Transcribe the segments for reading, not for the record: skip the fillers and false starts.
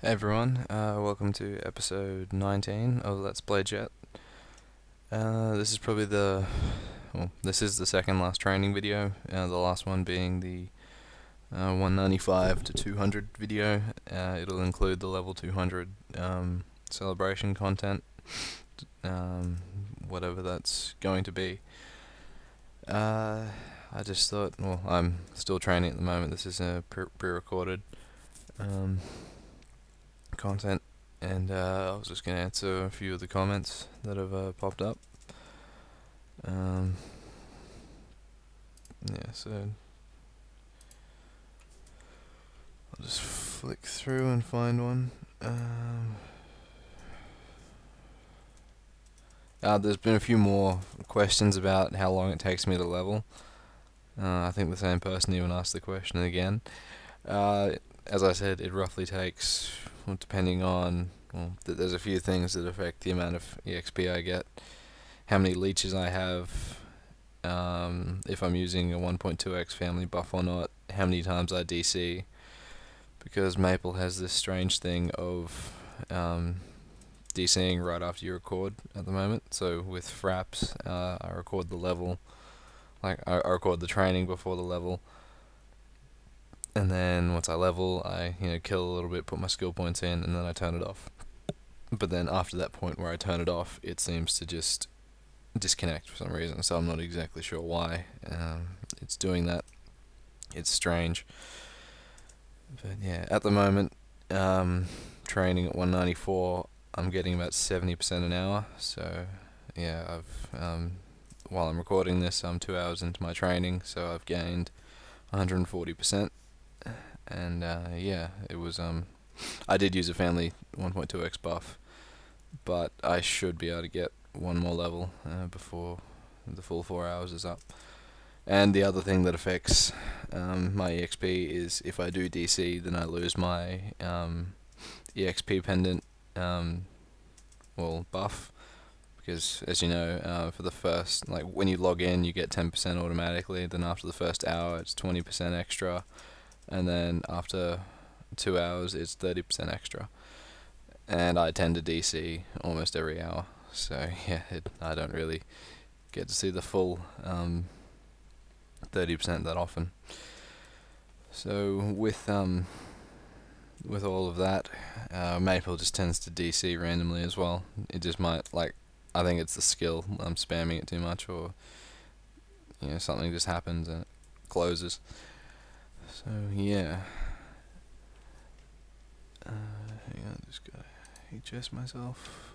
Hey everyone, welcome to episode 19 of Let's Play Jett. This is probably this is the second last training video, the last one being the 195 to 200 video. It'll include the level 200 celebration content, whatever that's going to be. I just thought, well, I'm still training at the moment. This is a pre-recorded content, and I was just going to answer a few of the comments that have popped up. Yeah, so I'll just flick through and find one. There's been a few more questions about how long it takes me to level. I think the same person even asked the question again. As I said, it roughly takes, well, depending on, there's a few things that affect the amount of EXP I get, how many leeches I have, if I'm using a 1.2x family buff or not, how many times I DC, because Maple has this strange thing of DCing right after you record at the moment. So with fraps, I record the level, I record the training before the level, and then once I level, I kill a little bit, put my skill points in, and then I turn it off. But then after that point where I turn it off, it seems to just disconnect for some reason, so I'm not exactly sure why it's doing that. It's strange. But yeah, at the moment, training at 194, I'm getting about 70% an hour, so yeah, while I'm recording this, I'm 2 hours into my training, so I've gained 140%. And yeah, it was I did use a family 1.2x buff, but I should be able to get one more level before the full 4 hours is up. And the other thing that affects my EXP is if I do DC, then I lose my EXP pendant buff, because as you know, for the first, when you log in, you get 10% automatically, then after the first hour it's 20% extra, and then after 2 hours it's 30% extra, and I tend to DC almost every hour, so yeah, I don't really get to see the full 30% that often. So with all of that, Maple just tends to DC randomly as well. It just might, I think it's the skill, I'm spamming it too much, or something just happens and it closes. So yeah, hang on, just gotta HS myself.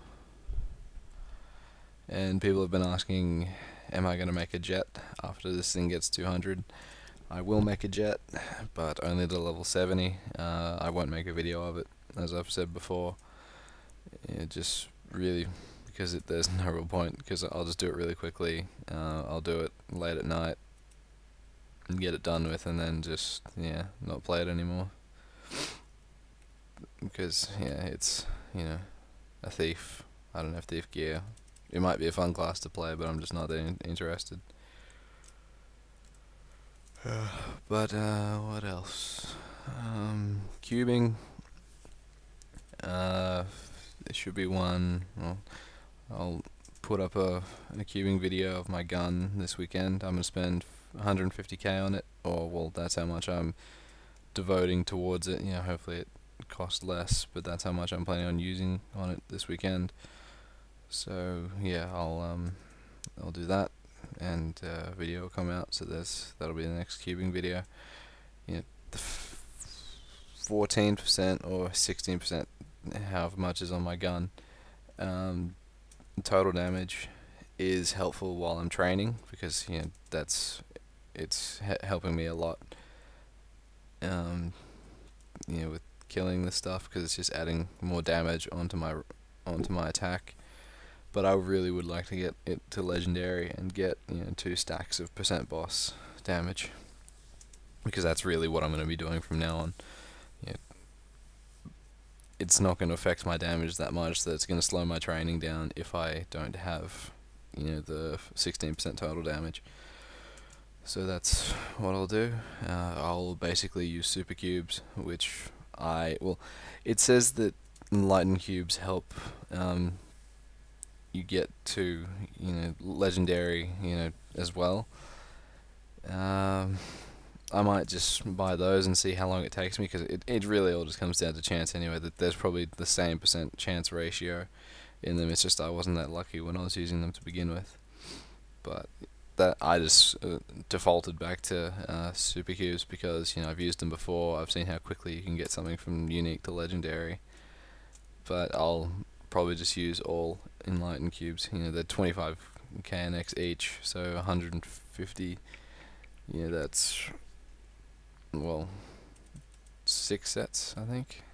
And people have been asking, am I gonna make a Jett after this thing gets 200? I will make a Jett, but only to level 70. I won't make a video of it, as I've said before. It just really, because there's no real point, because I'll just do it really quickly. I'll do it late at night and get it done with, and then just not play it anymore, because it's a thief. I don't have thief gear. It might be a fun class to play, but I'm just not that interested. But what else? Cubing. There should be one. Well, I'll put up a cubing video of my gun this weekend. I'm gonna spend 150k on it, or well, that's how much I'm devoting towards it. Hopefully it costs less, but that's how much I'm planning on using on it this weekend. So yeah, I'll do that, and video will come out. So that'll be the next cubing video. The 14% or 16%, however much is on my gun. Total damage is helpful while I'm training, because it's helping me a lot. With killing this stuff, because it's just adding more damage onto my attack. But I really would like to get it to legendary and get 2 stacks of percent boss damage, because that's really what I'm going to be doing from now on. It's not going to affect my damage that much that it's going to slow my training down if I don't have the 16% total damage. So that's what I'll do. I'll basically use super cubes, which well, it says that enlightened cubes help you get to, legendary, as well. Um, I might just buy those and see how long it takes me, because it really all just comes down to chance anyway. That there's probably the same percent chance ratio in them. It's just I wasn't that lucky when I was using them to begin with. But that I just defaulted back to super cubes because I've used them before. I've seen how quickly you can get something from unique to legendary. But I'll probably just use all enlightened cubes. They're 25 KNX each, so 150. That's, well, 6 sets, I think,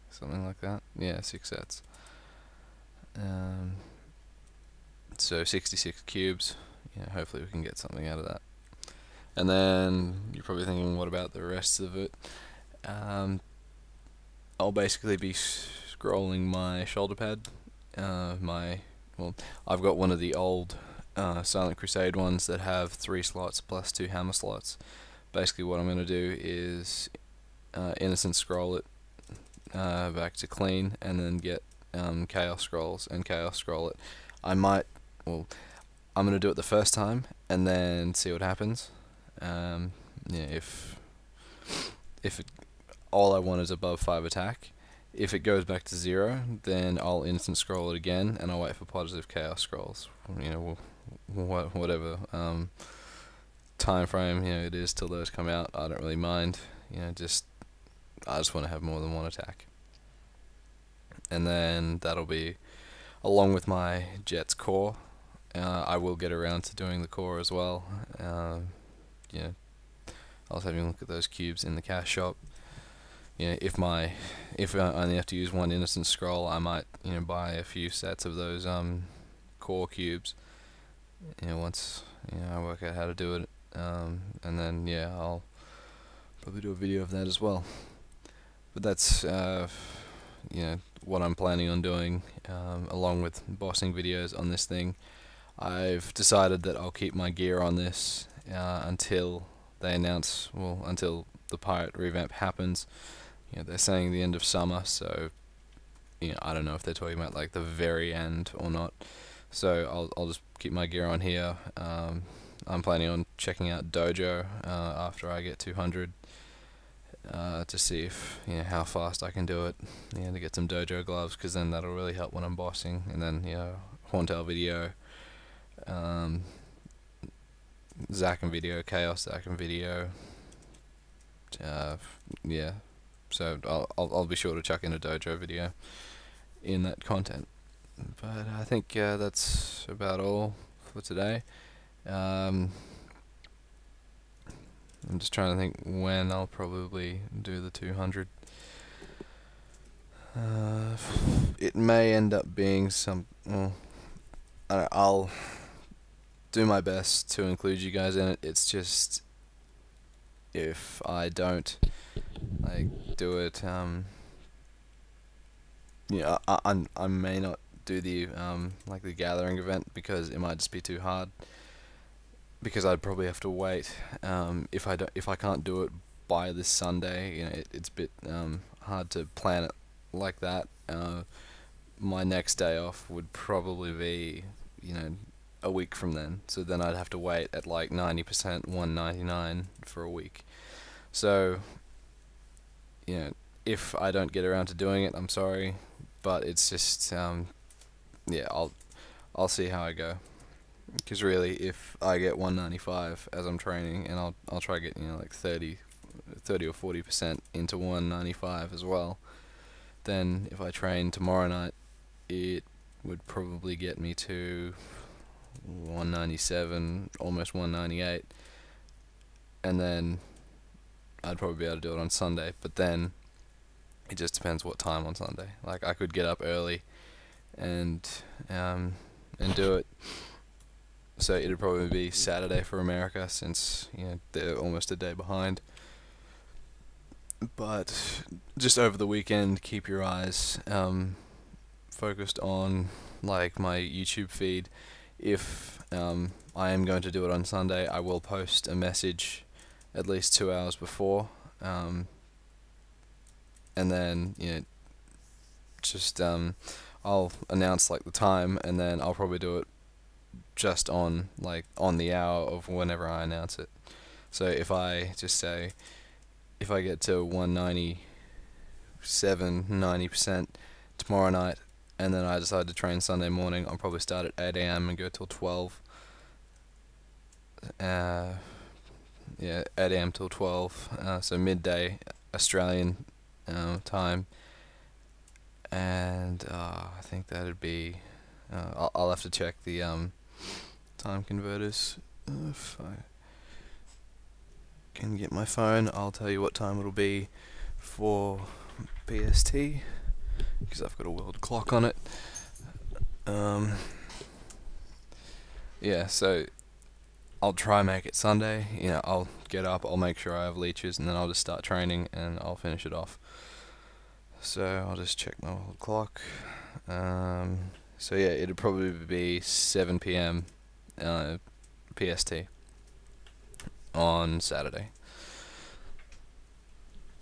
something like that. Yeah, 6 sets. So 66 cubes. Hopefully we can get something out of that. And then you're probably thinking, what about the rest of it? I'll basically be scrolling my shoulder pad. I've got one of the old Silent Crusade ones that have 3 slots plus 2 hammer slots. Basically what I'm going to do is innocent scroll it back to clean, and then get chaos scrolls and chaos scroll it. I'm going to do it the first time and then see what happens. If all I want is above 5 attack, if it goes back to 0, then I'll instant scroll it again, and I'll wait for positive chaos scrolls. Whatever time frame it is till those come out, I don't really mind. I just want to have more than 1 attack. And then that'll be along with my Jett's core. I will get around to doing the core as well. I was having a look at those cubes in the cash shop. If I only have to use 1 innocent scroll, I might buy a few sets of those core cubes. Once I work out how to do it, and then I'll probably do a video of that as well. But that's what I'm planning on doing, along with bossing videos on this thing. I've decided that I'll keep my gear on this until they announce, until the pirate revamp happens. They're saying the end of summer, so I don't know if they're talking about like the very end or not. So I'll just keep my gear on here. I'm planning on checking out Dojo after I get 200 to see if how fast I can do it. To get some Dojo gloves, because then that'll really help when I'm bossing. And then Horntail video, Zakin video, Chaos Zakin video. So I'll be sure to chuck in a Dojo video in that content. But I think that's about all for today. I'm just trying to think when I'll probably do the 200. It may end up being some. I'll do my best to include you guys in it. It's just if I don't do it, I may not do the the gathering event, because it might just be too hard. Because I'd probably have to wait. If I can't do it by this Sunday, it's a bit hard to plan it like that. My next day off would probably be a week from then. So then I'd have to wait at like 90%, 199 for a week. So if I don't get around to doing it, I'm sorry, but it's just I'll see how I go. Because really, if I get 195 as I'm training, and I'll try to get like 30 or 40% into 195 as well, then if I train tomorrow night, it would probably get me to 197, almost 198, and then I'd probably be able to do it on Sunday. But then it just depends what time on Sunday. Like, I could get up early and do it. So it'd probably be Saturday for America, since they're almost a day behind. But just over the weekend, keep your eyes focused on like my YouTube feed. If I am going to do it on Sunday, I will post a message at least 2 hours before, and then just I'll announce like the time, and then I'll probably do it just on the hour of whenever I announce it. So if I just say, if I get to 197, 90% tomorrow night, and then I decide to train Sunday morning, I'll probably start at 8 a.m. and go till 12. Yeah, 8 a.m. till 12. So midday Australian time, and I think that'd be. I'll have to check the time converters. If I can get my phone, I'll tell you what time it'll be for PST, because I've got a world clock on it. Yeah, so I'll try and make it Sunday. I'll get up, I'll make sure I have leeches, and then I'll just start training and I'll finish it off. So I'll just check my world clock. So yeah, it'll probably be 7 p.m. PST on Saturday.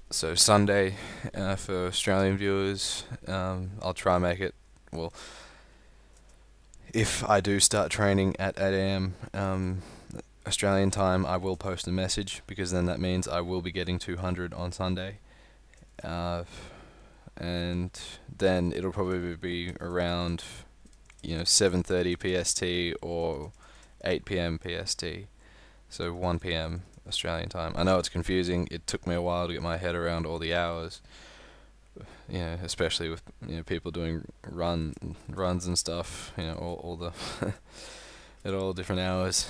So Sunday, for Australian viewers, I'll try and make it. Well, if I do start training at 8 a.m. Australian time, I will post a message, because then that means I will be getting 200 on Sunday. And then it'll probably be around 7:30 PST or 8 p.m. PST, so 1 p.m. Australian time. I know it's confusing. It took me a while to get my head around all the hours, especially with people doing runs and stuff. All the at all different hours.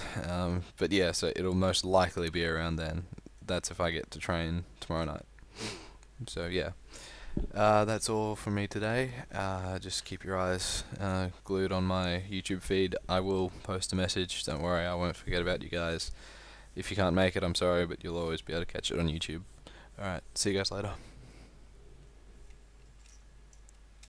But yeah, so it'll most likely be around then. That's if I get to train tomorrow night. So yeah. That's all from me today. Just keep your eyes glued on my YouTube feed. I will post a message. Don't worry, I won't forget about you guys. If you can't make it, I'm sorry, but you'll always be able to catch it on YouTube. Alright, see you guys later.